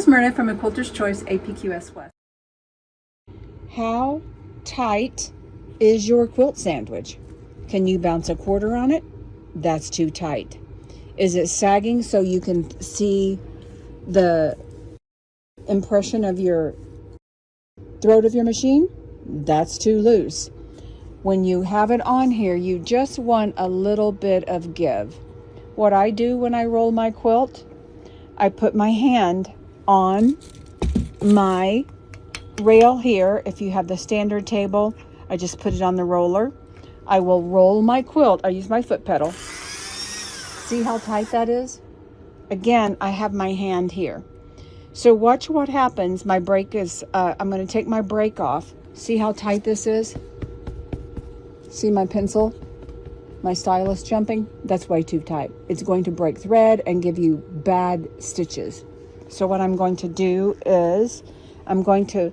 is Myrna from A Quilter's Choice APQS West. How tight is your quilt sandwich? Can you bounce a quarter on it? That's too tight. Is it sagging so you can see the impression of your throat of your machine? That's too loose. When you have it on here, you just want a little bit of give. What I do when I roll my quilt, I put my hand on my rail here. If you have the standard table, I just put it on the roller. I will roll my quilt. I use my foot pedal. See how tight that is? Again, I have my hand here. So watch what happens. My brake is, I'm going to take my brake off. See how tight this is? See my pencil? My stylus jumping? That's way too tight. It's going to break thread and give you bad stitches. So what I'm going to do is I'm going to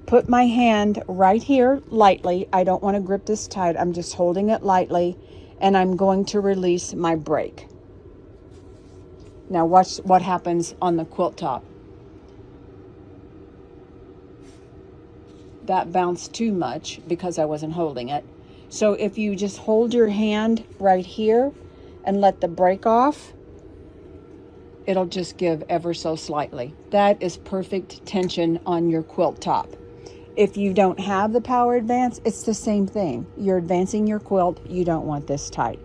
put my hand right here lightly. I don't want to grip this tight. I'm just holding it lightly, and I'm going to release my brake. Now watch what happens on the quilt top. That bounced too much because I wasn't holding it. So if you just hold your hand right here and let the brake off, it'll just give ever so slightly. That is perfect tension on your quilt top. If you don't have the power advance, it's the same thing. You're advancing your quilt, you don't want this tight.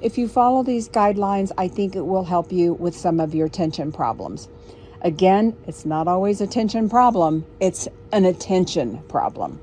If you follow these guidelines, I think it will help you with some of your tension problems. Again, it's not always a tension problem, it's an attention problem.